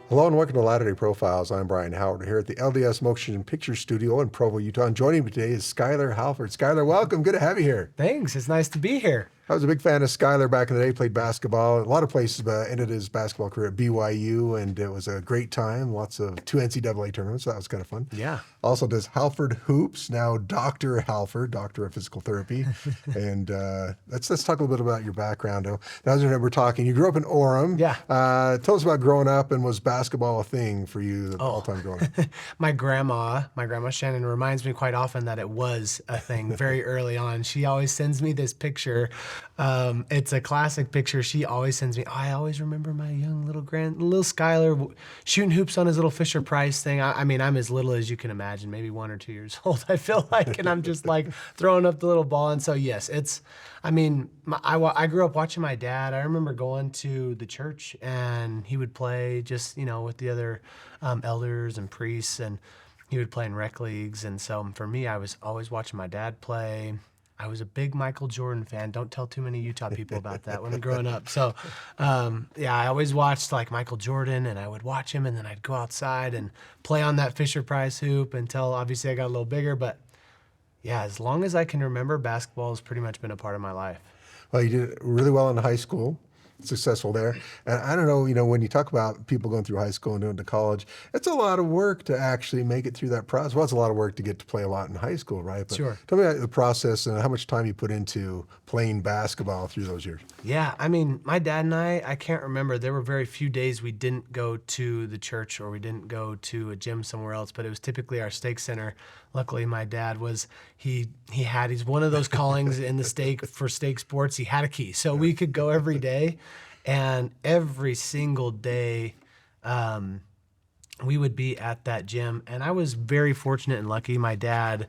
Hello and welcome to Latter-day Profiles. I'm Brian Howard here at the LDS Motion Picture Studio in Provo, Utah. And joining me today is Skyler Halford. Skyler, welcome. Good to have you here. Thanks. It's nice to be here. I was a big fan of Skyler back in the day, played basketball. A lot of places, but ended his basketball career at BYU, and it was a great time. Lots of 2 NCAA tournaments, so that was kind of fun. Yeah. Also does Halford Hoops, now Dr. Halford, Doctor of Physical Therapy. And let's talk a little bit about your background. Now, as I remember talking, you grew up in Orem. Yeah. Tell us about growing up, and was basketball a thing for you all the time growing up? My grandma Shannon, reminds me quite often that it was a thing very early on. She always sends me this picture. It's a classic picture. She always sends me. I always remember my young little Skylar shooting hoops on his little Fisher Price thing. I mean, I'm as little as you can imagine, maybe 1 or 2 years old, I feel like, and I'm just like throwing up the little ball. And so, yes, I grew up watching my dad. I remember going to the church and he would play just, with the other elders and priests, and he would play in rec leagues. And so for me, I was always watching my dad play. I was a big Michael Jordan fan. Don't tell too many Utah people about that when I'm growing up. So, I always watched like Michael Jordan, and I would watch him, and then I'd go outside and play on that Fisher Price hoop until obviously I got a little bigger. But yeah, as long as I can remember, basketball has pretty much been a part of my life. Well, you did really well in high school, successful there. And I don't know, when you talk about people going through high school and going to college, it's a lot of work to actually make it through that process. Well, it's a lot of work to get to play a lot in high school, right? But sure. Tell me about the process and how much time you put into playing basketball through those years. Yeah, I mean, my dad and I can't remember. There were very few days we didn't go to the church or we didn't go to a gym somewhere else, but it was typically our stake center. Luckily, my dad he's one of those callings in the stake for stake sports. He had a key, so we could go every day. And every single day, we would be at that gym. And I was very fortunate and lucky. My dad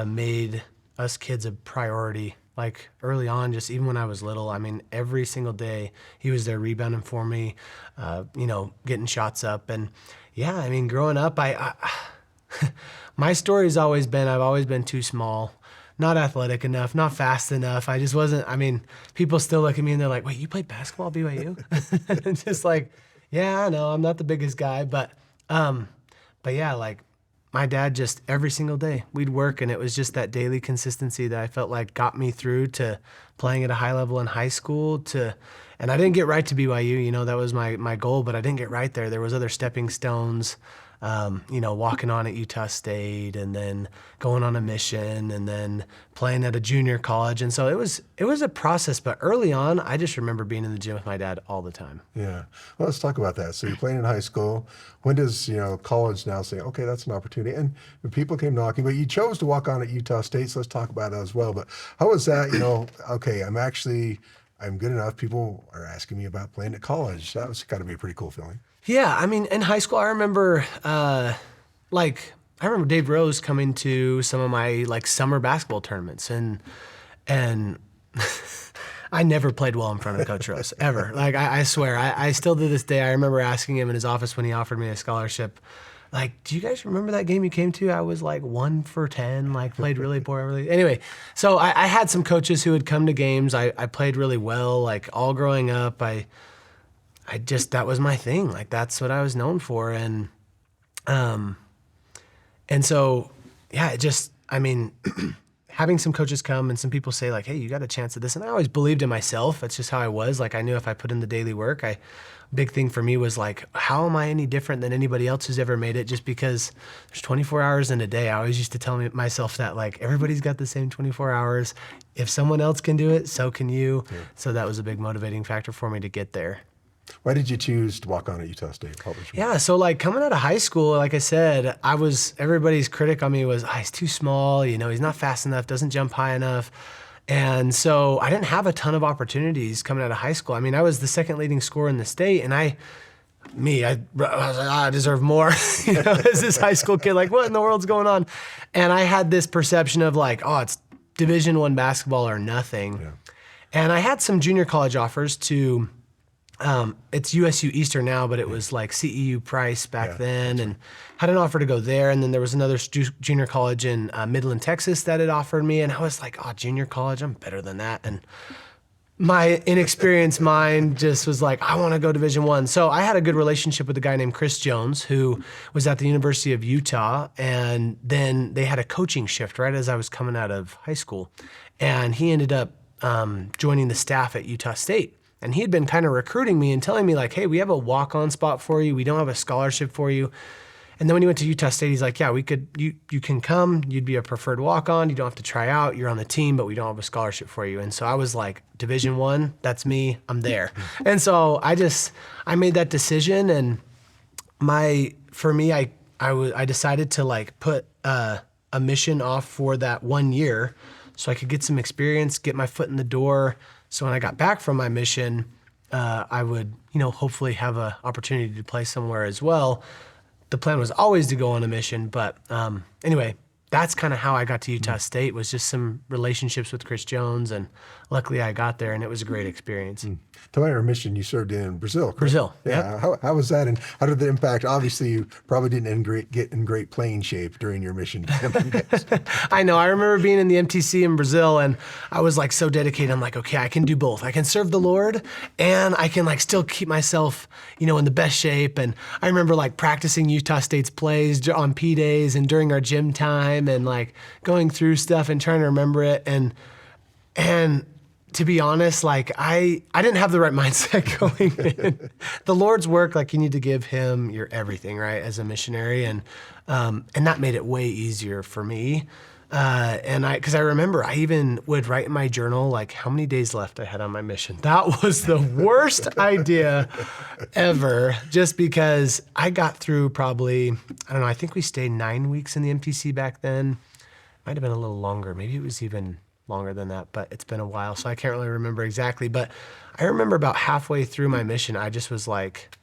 made us kids a priority, like early on, just even when I was little. I mean, every single day he was there rebounding for me, getting shots up. And yeah, I mean, growing up, my story's always been, I've always been too small. Not athletic enough, not fast enough. I just wasn't. I mean, people still look at me and they're like, "Wait, you played basketball at BYU?" Just like, yeah, I know, I'm not the biggest guy, but yeah, like my dad just every single day we'd work, and it was just that daily consistency that I felt like got me through to playing at a high level in high school. And I didn't get right to BYU. That was my goal, but I didn't get right there. There was other stepping stones. Walking on at Utah State, and then going on a mission, and then playing at a junior college. And so it was a process, but early on, I just remember being in the gym with my dad all the time. Yeah. Well, let's talk about that. So you're playing in high school. When does, college now say, okay, that's an opportunity? And people came knocking, but you chose to walk on at Utah State, so let's talk about that as well. But how was that, okay, I'm good enough. People are asking me about playing at college. That was got to be a pretty cool feeling. Yeah, I mean, in high school, I remember, Dave Rose coming to some of my summer basketball tournaments, and I never played well in front of Coach Rose ever. I swear, I still to this day, I remember asking him in his office when he offered me a scholarship, do you guys remember that game you came to? I was 1 for 10, played really poorly. Anyway, so I had some coaches who would come to games. I played really well, all growing up. That was my thing. That's what I was known for. And so, yeah, having some coaches come and some people say hey, you got a chance at this. And I always believed in myself. That's just how I was. I knew if I put in the daily work, big thing for me was how am I any different than anybody else who's ever made it? Just because there's 24 hours in a day. I always used to tell myself that everybody's got the same 24 hours. If someone else can do it, so can you. Yeah. So that was a big motivating factor for me to get there. Why did you choose to walk on at Utah State? Yeah, so coming out of high school, like I said, everybody's critic on me was, he's too small, he's not fast enough, doesn't jump high enough. And so I didn't have a ton of opportunities coming out of high school. I mean, I was the second leading scorer in the state, and I was like, I deserve more, as this high school kid, what in the world's going on? And I had this perception of it's Division I basketball or nothing. Yeah. And I had some junior college offers to, it's USU Eastern now, but it was CEU Price back then, and had an offer to go there. And then there was another junior college in Midland, Texas that had offered me. And I was junior college, I'm better than that. And my inexperienced mind just was like, I want to go Division I. So I had a good relationship with a guy named Chris Jones, who was at the University of Utah. And then they had a coaching shift right as I was coming out of high school. And he ended up joining the staff at Utah State. And he had been kind of recruiting me and telling me like, hey, we have a walk-on spot for you. We don't have a scholarship for you. And then when he went to Utah State, he's like, yeah, you can come. You'd be a preferred walk-on. You don't have to try out. You're on the team, but we don't have a scholarship for you. And so I was like, Division I, that's me. I'm there. And so I made that decision. And for me, I decided to like put a mission off for that 1 year so I could get some experience, get my foot in the door. So when I got back from my mission, I would, hopefully have an opportunity to play somewhere as well. The plan was always to go on a mission, but anyway, that's kind of how I got to Utah State, was just some relationships with Chris Jones, and luckily I got there, and it was a great experience. Tell me your mission, you served in Brazil, correct? Brazil, Yeah. yep. How was that, and how did the impact? Obviously, you probably didn't get in great playing shape during your mission. I know. I remember being in the MTC in Brazil, and I was like so dedicated. I'm like, okay, I can do both. I can serve the Lord, and I can like still keep myself, in the best shape. And I remember like practicing Utah State's plays on P days and during our gym time, and like going through stuff and trying to remember it. And to be honest, like I didn't have the right mindset going in. The Lord's work, like you need to give him your everything, right? As a missionary. And that made it way easier for me. Cause I remember I even would write in my journal, like how many days left I had on my mission. That was the worst idea ever, just because I got through probably, I don't know, I think we stayed 9 weeks in the MTC back then. Might've been a little longer. Maybe it was even longer than that, but it's been a while, so I can't really remember exactly. But I remember about halfway through my mission, I just was like,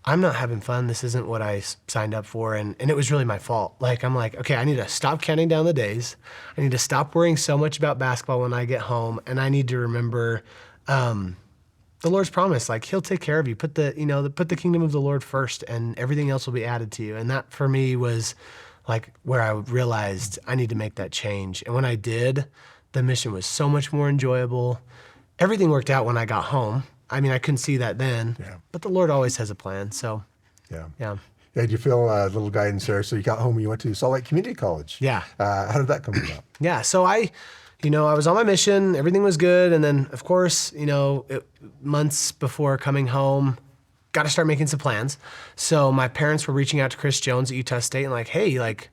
I'm not having fun. This isn't what I signed up for. And it was really my fault. Like, I'm like, okay, I need to stop counting down the days. I need to stop worrying so much about basketball when I get home. And I need to remember the Lord's promise, like he'll take care of you. Put the kingdom of the Lord first, and everything else will be added to you. And that for me was like where I realized I need to make that change. And when I did, the mission was so much more enjoyable. Everything worked out when I got home. I mean, I couldn't see that then, but the Lord always has a plan. So, yeah. Did you feel a little guidance there? So you got home and you went to Salt Lake Community College. Yeah. How did that come about? Yeah. So I was on my mission. Everything was good. And then, of course, months before coming home, got to start making some plans. So my parents were reaching out to Chris Jones at Utah State and like, hey, like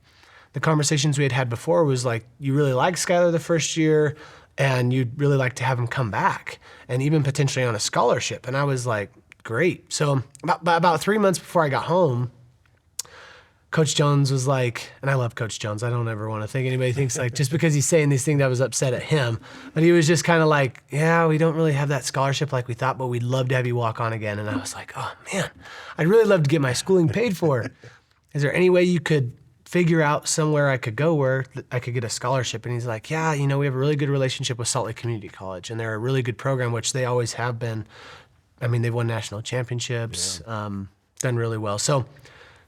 the conversations we had before was like, you really liked Skylar the first year and you'd really like to have him come back and even potentially on a scholarship. And I was like, great. So about 3 months before I got home, Coach Jones was like, and I love Coach Jones. I don't ever want to think anybody thinks like, just because he's saying these things, I was upset at him. But he was just kind of like, yeah, we don't really have that scholarship like we thought, but we'd love to have you walk on again. And I was like, oh man, I'd really love to get my schooling paid for. Is there any way you could figure out somewhere I could go where I could get a scholarship? And he's like, yeah, we have a really good relationship with Salt Lake Community College, and they're a really good program, which they always have been. I mean, they've won national championships, done really well. So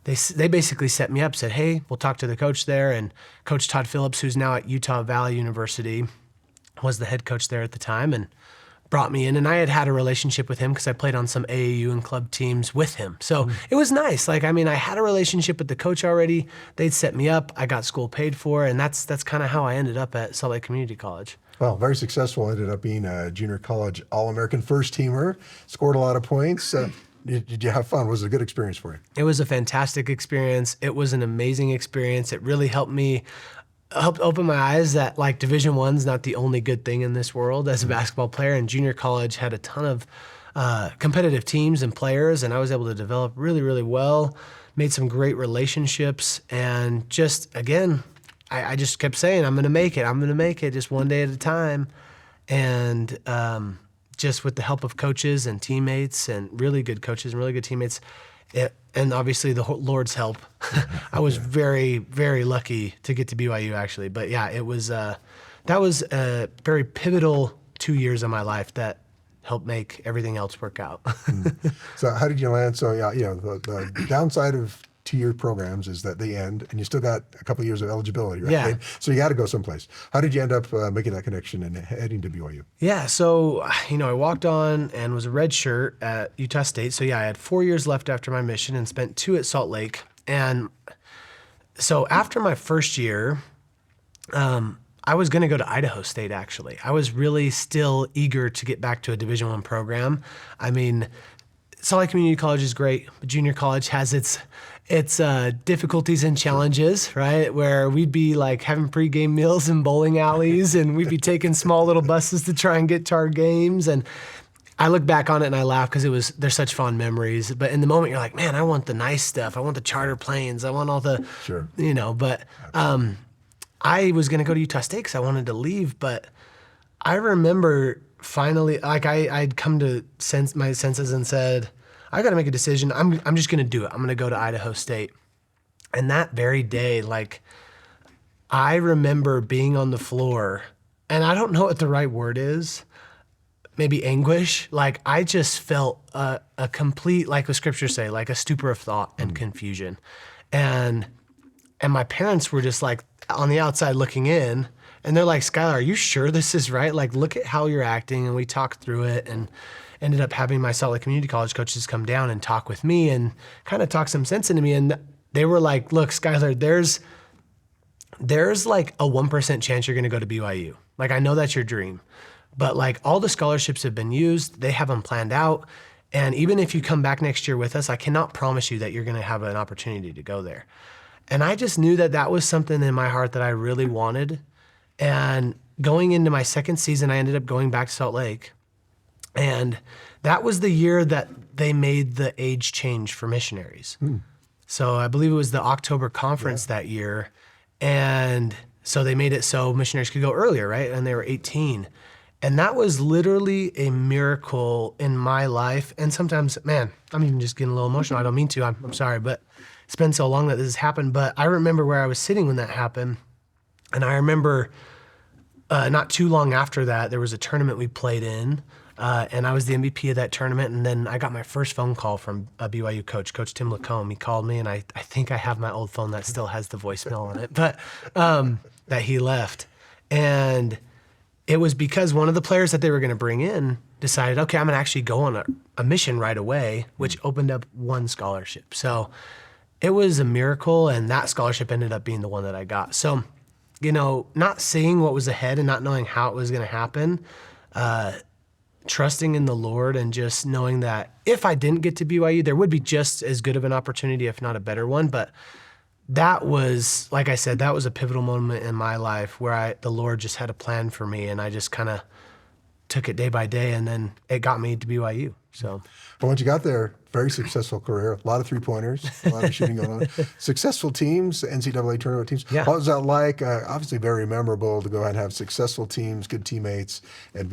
they basically set me up, said, hey, we'll talk to the coach there. And Coach Todd Phillips, who's now at Utah Valley University, was the head coach there at the time and brought me in. And I had a relationship with him because I played on some AAU and club teams with him. So it was nice. Like, I mean, I had a relationship with the coach already. They'd set me up. I got school paid for. And that's kind of how I ended up at Salt Lake Community College. Well, very successful. Ended up being a junior college All-American first teamer. Scored a lot of points. Did you have fun? Was it a good experience for you? It was a fantastic experience. It was an amazing experience. It really helped open my eyes that like Division I's not the only good thing in this world as a basketball player. And junior college had a ton of competitive teams and players, and I was able to develop really, really well, made some great relationships, and just, again, I just kept saying, I'm going to make it just one day at a time. And just with the help of coaches and teammates and really good coaches and really good teammates, and obviously the Lord's help, I was very, very lucky to get to BYU actually. But yeah, that was a very pivotal 2 years of my life that helped make everything else work out. So how did you land? So the downside of 2-year programs is that they end, and you still got a couple of years of eligibility, right? Yeah. So you got to go someplace. How did you end up making that connection and heading to BYU? Yeah, so, I walked on and was a red shirt at Utah State. So, yeah, I had 4 years left after my mission and spent 2 at Salt Lake. And so after my first year, I was going to go to Idaho State, actually. I was really still eager to get back to a Division I program. I mean, Salt Lake Community College is great, but junior college has its difficulties and challenges, right? Where we'd be like having pregame meals in bowling alleys, and we'd be taking small little buses to try and get to our games. And I look back on it and I laugh because they're such fond memories. But in the moment, you're like, man, I want the nice stuff. I want the charter planes. I want all the, Sure. But I was going to go to Utah State because I wanted to leave. But I remember finally, like I'd come to my senses and said, I got to make a decision. I'm just going to do it. I'm going to go to Idaho State. And that very day, like, I remember being on the floor, and I don't know what the right word is, maybe anguish. Like, I just felt a complete, like the scriptures say, like a stupor of thought and confusion. And my parents were just like on the outside looking in, and they're like, Skylar, are you sure this is right? Like, look at how you're acting. And we talked through it and ended up having my Salt Lake Community College coaches come down and talk with me and kind of talk some sense into me. And they were like, look, Skylar, there's like a 1% chance you're going to go to BYU. Like, I know that's your dream, but like all the scholarships have been used. They have them planned out. And even if you come back next year with us, I cannot promise you that you're going to have an opportunity to go there. And I just knew that that was something in my heart that I really wanted. And going into my second season, I ended up going back to Salt Lake. And that was the year that they made the age change for missionaries. So I believe it was the October conference that year. And so they made it so missionaries could go earlier, right? And they were 18. And that was literally a miracle in my life. And sometimes, man, I'm even just getting a little emotional. I don't mean to, I'm sorry, but it's been so long that this has happened. But I remember where I was sitting when that happened. And I remember not too long after that, there was a tournament we played in. And I was the MVP of that tournament. And then I got my first phone call from a BYU coach, Coach Tim Lacombe. He called me, and I think I have my old phone that still has the voicemail on it, but that he left. And it was because one of the players that they were going to bring in decided, okay, I'm going to actually go on a mission right away, which opened up one scholarship. So it was a miracle, and that scholarship ended up being the one that I got. So, not seeing what was ahead and not knowing how it was going to happen, trusting in the Lord and just knowing that if I didn't get to BYU, there would be just as good of an opportunity, if not a better one. But that was, like I said, that was a pivotal moment in my life where the Lord just had a plan for me, and I just kind of took it day by day, and then it got me to BYU. So, but once you got there, very successful career, a lot of three-pointers, a lot of shooting going on. Successful teams, NCAA tournament teams. Yeah. What was that like? Obviously very memorable to go ahead and have successful teams, good teammates, and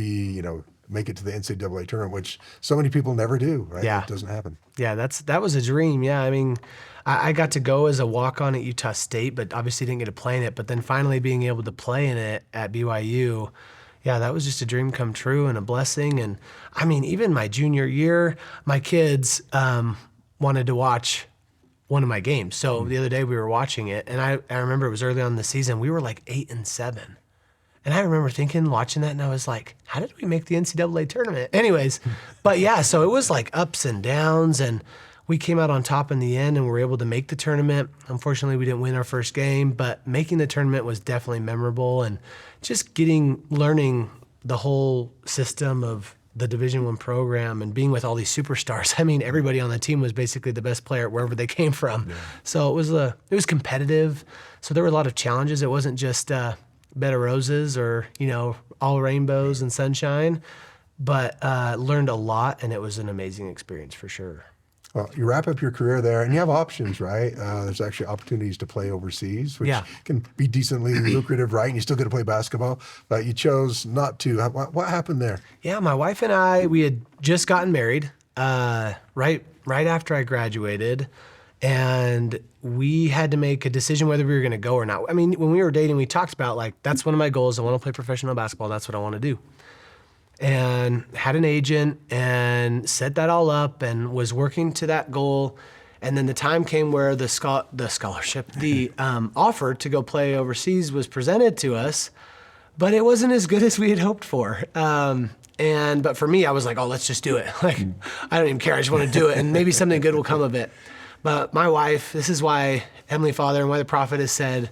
make it to the NCAA tournament, which so many people never do, right? Yeah. It doesn't happen. Yeah, that was a dream. Yeah, I mean, I got to go as a walk-on at Utah State, but obviously didn't get to play in it. But then finally being able to play in it at BYU, yeah, that was just a dream come true and a blessing. And I mean, even my junior year, my kids wanted to watch one of my games. So the other day we were watching it, and I remember it was early on in the season. We were like 8-7. And I remember watching that, and I was like, how did we make the NCAA tournament? Anyways, but yeah, so it was like ups and downs, and we came out on top in the end and were able to make the tournament. Unfortunately, we didn't win our first game, but making the tournament was definitely memorable, and just learning the whole system of the Division I program and being with all these superstars. I mean, everybody on the team was basically the best player wherever they came from. Yeah. So it was competitive. So there were a lot of challenges. It wasn't just bed of roses or, all rainbows and sunshine, but learned a lot, and it was an amazing experience for sure. Well, you wrap up your career there, and you have options, right? There's actually opportunities to play overseas, which can be decently lucrative, right? And you still get to play basketball, but you chose not to. What happened there? Yeah, my wife and I, we had just gotten married right after I graduated, and we had to make a decision whether we were going to go or not. I mean, when we were dating, we talked about, like, that's one of my goals. I want to play professional basketball. That's what I want to do. And had an agent and set that all up and was working to that goal. And then the time came where the scholarship, the offer to go play overseas was presented to us, but it wasn't as good as we had hoped for. But for me, I was like, oh, let's just do it. Like, I don't even care. I just want to do it, and maybe something good will come of it. But my wife, this is why Heavenly Father and why the prophet has said,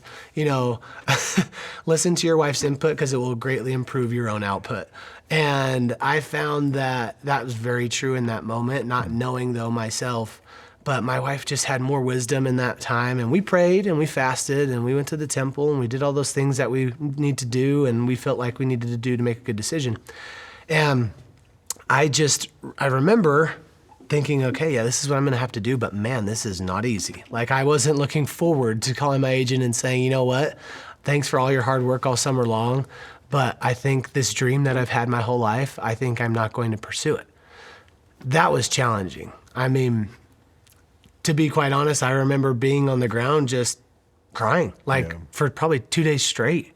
listen to your wife's input because it will greatly improve your own output. And I found that was very true in that moment, not knowing though myself. But my wife just had more wisdom in that time. And we prayed and we fasted and we went to the temple and we did all those things that we need to do and we felt like we needed to do to make a good decision. And I remember thinking, okay, yeah, this is what I'm going to have to do. But man, this is not easy. Like, I wasn't looking forward to calling my agent and saying, you know what, thanks for all your hard work all summer long. But I think this dream that I've had my whole life, I think I'm not going to pursue it. That was challenging. I mean, to be quite honest, I remember being on the ground just crying, for probably 2 days straight,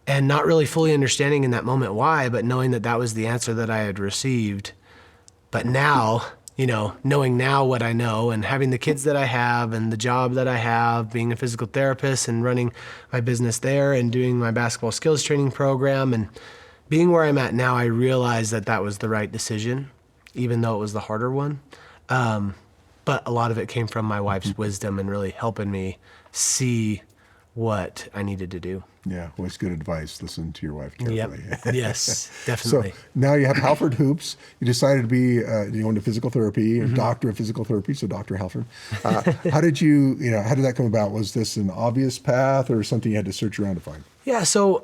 and not really fully understanding in that moment why, but knowing that that was the answer that I had received. But now, knowing now what I know and having the kids that I have and the job that I have, being a physical therapist and running my business there and doing my basketball skills training program and being where I'm at now, I realize that that was the right decision, even though it was the harder one. But a lot of it came from my wife's wisdom and really helping me see what I needed to do. Yeah, always good advice. Listen to your wife carefully. Yep. Yes, definitely. So now you have Halford Hoops. You decided to be into physical therapy, a doctor of physical therapy, so Dr. Halford. How did how did that come about? Was this an obvious path or something you had to search around to find? Yeah, so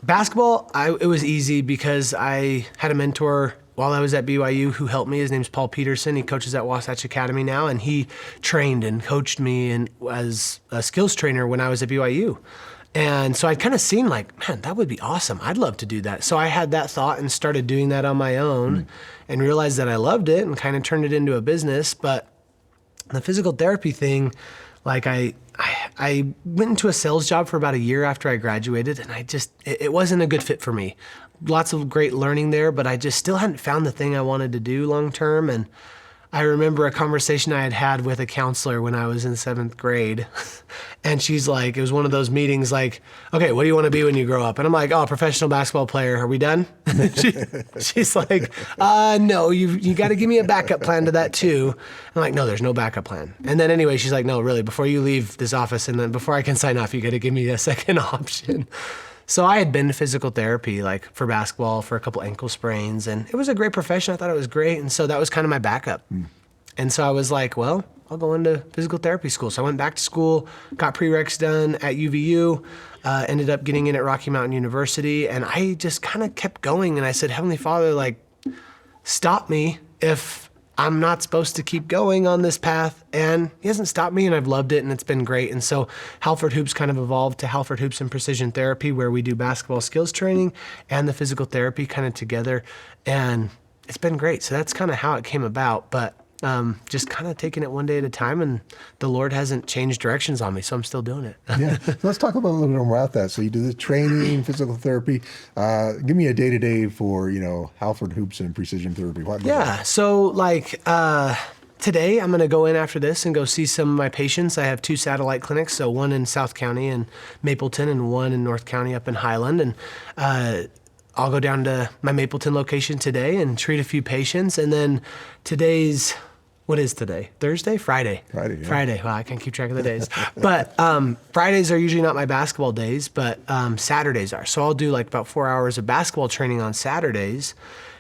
basketball, it was easy because I had a mentor while I was at BYU who helped me. His name's Paul Peterson. He coaches at Wasatch Academy now, and he trained and coached me and as a skills trainer when I was at BYU. And so I'd kind of seen like, man, that would be awesome. I'd love to do that. So I had that thought and started doing that on my own and realized that I loved it and kind of turned it into a business. But the physical therapy thing, like I went into a sales job for about a year after I graduated, and it wasn't a good fit for me. Lots of great learning there, but I just still hadn't found the thing I wanted to do long term. And I remember a conversation I had with a counselor when I was in 7th grade. And she's like, it was one of those meetings like, okay, what do you want to be when you grow up? And I'm like, oh, professional basketball player. Are we done? She's like, no, you got to give me a backup plan to that too. I'm like, no, there's no backup plan. And then anyway, she's like, no, really, before you leave this office and then before I can sign off, you got to give me a second option. So I had been to physical therapy, like for basketball, for a couple ankle sprains, and it was a great profession. I thought it was great. And so that was kind of my backup. And so I was like, well, I'll go into physical therapy school. So I went back to school, got prereqs done at UVU, ended up getting in at Rocky Mountain University. And I just kind of kept going. And I said, Heavenly Father, like, stop me if I'm not supposed to keep going on this path. And he hasn't stopped me, and I've loved it, and it's been great. And so Halford Hoops kind of evolved to Halford Hoops and Precision Therapy, where we do basketball skills training and the physical therapy kind of together. And it's been great. So that's kind of how it came about. But just kind of taking it one day at a time, and the Lord hasn't changed directions on me, so I'm still doing it. Yeah. So let's talk about a little bit more about that. So you do the training, physical therapy. Give me a day-to-day for, Halford Hoops and Precision Therapy. Yeah. So like today I'm going to go in after this and go see some of my patients. I have 2 satellite clinics, so one in South County in Mapleton and one in North County up in Highland. And I'll go down to my Mapleton location today and treat a few patients. And then what is today? Thursday? Friday. Friday, yeah. Friday. Well, I can't keep track of the days. But Fridays are usually not my basketball days, but Saturdays are. So I'll do like about 4 hours of basketball training on Saturdays.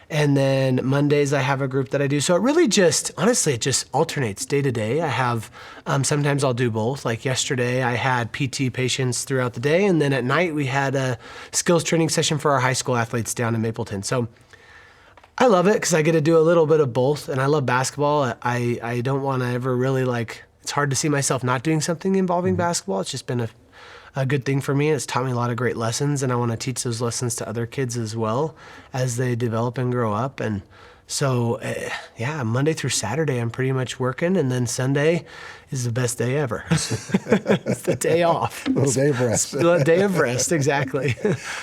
And then Mondays I have a group that I do. So it really honestly, it just alternates day to day. I have, sometimes I'll do both. Like yesterday I had PT patients throughout the day. And then at night we had a skills training session for our high school athletes down in Mapleton. So I love it because I get to do a little bit of both, and I love basketball. I don't want to ever really it's hard to see myself not doing something involving basketball. It's just been a good thing for me. It's taught me a lot of great lessons, and I want to teach those lessons to other kids as well as they develop and grow up. And so, Monday through Saturday, I'm pretty much working, and then Sunday is the best day ever. It's the day off. A little day of rest. A day of rest, exactly.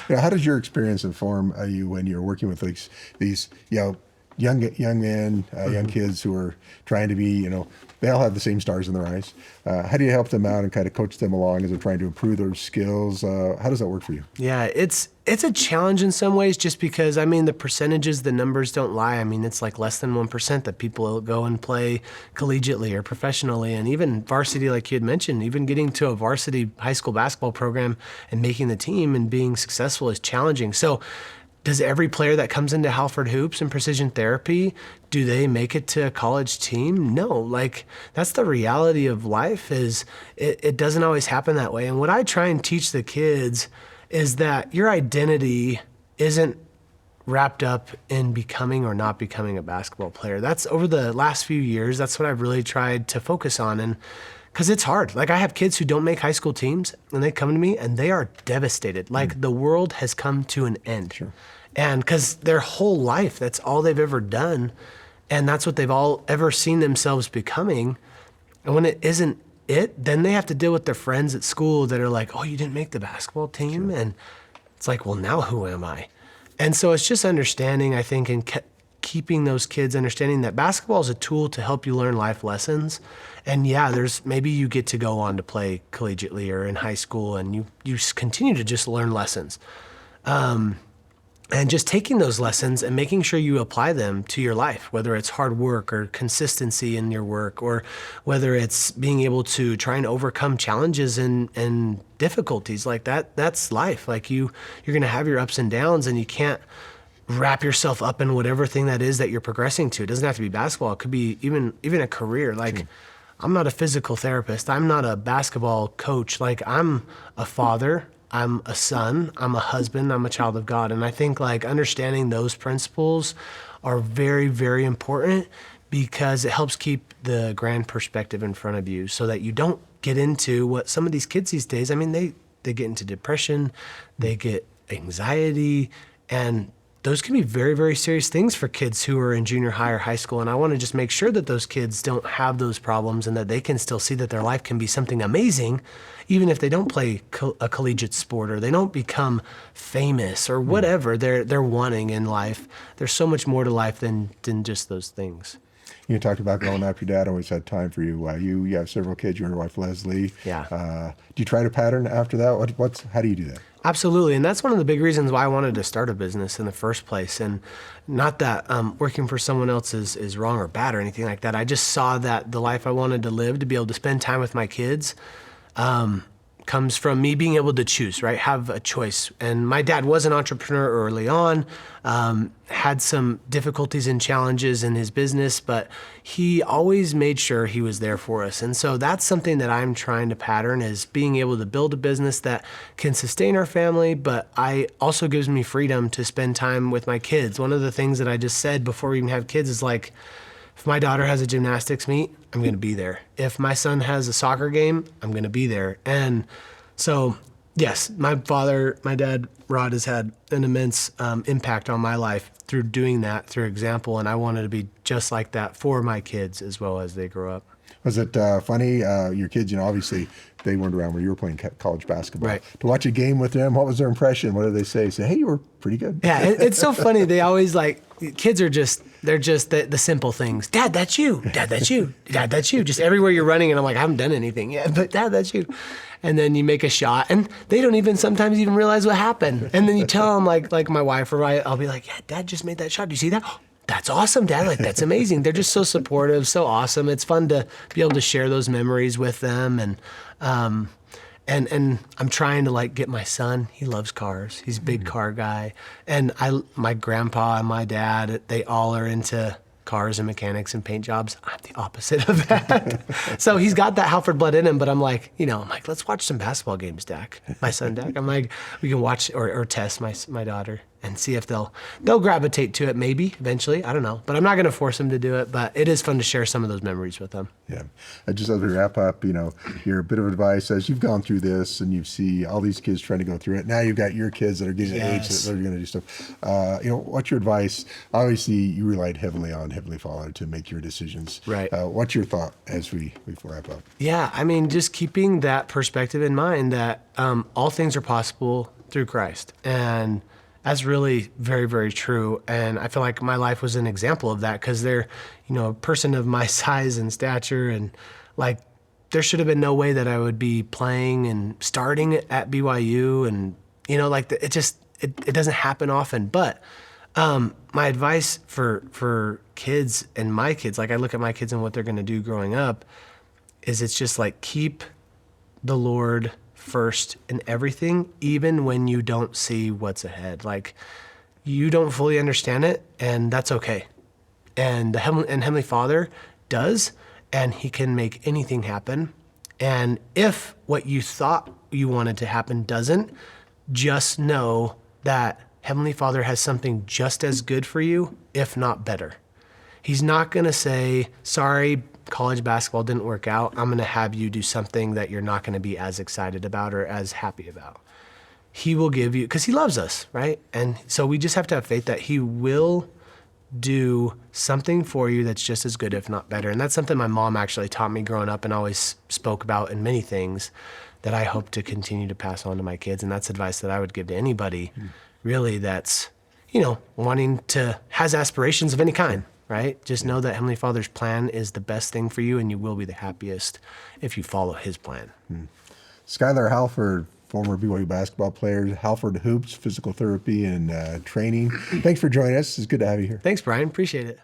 How does your experience inform you when you're working with these young men, young kids who are trying to be, they all have the same stars in their eyes. How do you help them out and kind of coach them along as they're trying to improve their skills? How does that work for you? Yeah, it's a challenge in some ways just because, the percentages, the numbers don't lie. It's like less than 1% that people go and play collegiately or professionally, and even varsity, like you had mentioned, even getting to a varsity high school basketball program and making the team and being successful is challenging. So does every player that comes into Halford Hoops and Precision Therapy, do they make it to a college team? No, like that's the reality of life is it doesn't always happen that way. And what I try and teach the kids is that your identity isn't wrapped up in becoming or not becoming a basketball player. That's over the last few years, that's what I've really tried to focus on. And because it's hard. Like I have kids who don't make high school teams and they come to me and they are devastated. Like the world has come to an end. Sure. And because their whole life, that's all they've ever done. And that's what they've all ever seen themselves becoming. And when it isn't it, then they have to deal with their friends at school that are like, oh, you didn't make the basketball team? Sure. And it's like, well, now who am I? And so it's just understanding, I think, and keeping those kids understanding that basketball is a tool to help you learn life lessons. And yeah, maybe you get to go on to play collegiately or in high school and you continue to just learn lessons. And just taking those lessons and making sure you apply them to your life, whether it's hard work or consistency in your work, or whether it's being able to try and overcome challenges and difficulties like that. That's life. Like you're going to have your ups and downs, and you can't wrap yourself up in whatever thing that is that you're progressing to. It doesn't have to be basketball. It could be even a career. Like sure. I'm not a physical therapist. I'm not a basketball coach. Like I'm a father. I'm a son, I'm a husband, I'm a child of God. And I think like understanding those principles are very, very important because it helps keep the grand perspective in front of you so that you don't get into what some of these kids these days, they get into depression, they get anxiety, and those can be very, very serious things for kids who are in junior high or high school. And I want to just make sure that those kids don't have those problems and that they can still see that their life can be something amazing, even if they don't play a collegiate sport or they don't become famous or whatever they're wanting in life. There's so much more to life than just those things. You talked about growing up. Your dad always had time for you. You have several kids. You and your wife, Leslie. Yeah. Do you try to pattern after that? How do you do that? Absolutely. And that's one of the big reasons why I wanted to start a business in the first place. And not that working for someone else is wrong or bad or anything like that. I just saw that the life I wanted to live, to be able to spend time with my kids, comes from me being able to choose, right? Have a choice. And my dad was an entrepreneur early on, had some difficulties and challenges in his business, but he always made sure he was there for us. And so that's something that I'm trying to pattern, is being able to build a business that can sustain our family, but also gives me freedom to spend time with my kids. One of the things that I just said before we even have kids is like, if my daughter has a gymnastics meet, I'm going to be there. If my son has a soccer game, I'm going to be there. And so, yes, my dad, Rod, has had an immense impact on my life through doing that, through example. And I wanted to be just like that for my kids as well as they grow up. Was it funny? Your kids, obviously they weren't around when you were playing college basketball. Right. To watch a game with them, what was their impression? What did they say? Say, hey, you were pretty good. Yeah, it's so funny. They always kids are they're just the simple things. Dad, that's you. Dad, that's you. Dad, that's you. Just everywhere you're running, and I'm like, I haven't done anything yet, but Dad, that's you. And then you make a shot, and they don't sometimes even realize what happened. And then you tell them, like my wife or I'll be like, yeah, Dad just made that shot. Do you see that? That's awesome, Dad. Like, that's amazing. They're just so supportive, so awesome. It's fun to be able to share those memories with them. And I'm trying to get my son. He loves cars. He's a big car guy. And my grandpa and my dad, they all are into cars and mechanics and paint jobs. I'm the opposite of that. So he's got that Halford blood in him, but I'm like, let's watch some basketball games, Dak. My son, Dak. I'm like, we can watch or test my daughter and see if they'll gravitate to it maybe eventually. I don't know. But I'm not going to force them to do it. But it is fun to share some of those memories with them. Yeah. Just as we wrap up, your bit of advice as you've gone through this and you see all these kids trying to go through it. Now you've got your kids that are getting to age that they're going to do stuff. What's your advice? Obviously, you relied heavily on Heavenly Father to make your decisions. Right. What's your thought as we wrap up? Yeah. Just keeping that perspective in mind that all things are possible through Christ. And That's really very, very true. And I feel like my life was an example of that because they're, a person of my size and stature, and like there should have been no way that I would be playing and starting at BYU. And, it doesn't happen often. But my advice for kids and my kids, like I look at my kids and what they're going to do growing up, is it's just like keep the Lord first in everything, even when you don't see what's ahead. Like you don't fully understand it, and that's okay. And Heavenly Father does, and He can make anything happen. And if what you thought you wanted to happen doesn't, just know that Heavenly Father has something just as good for you, if not better. He's not going to say, sorry, college basketball didn't work out. I'm going to have you do something that you're not going to be as excited about or as happy about. He will give you, because He loves us, right? And so we just have to have faith that He will do something for you that's just as good, if not better. And that's something my mom actually taught me growing up and always spoke about in many things that I hope to continue to pass on to my kids. And that's advice that I would give to anybody really that's, has aspirations of any kind. Right? Just know that Heavenly Father's plan is the best thing for you, and you will be the happiest if you follow His plan. Skyler Halford, former BYU basketball player, Halford Hoops, physical therapy and training. Thanks for joining us. It's good to have you here. Thanks, Brian. Appreciate it.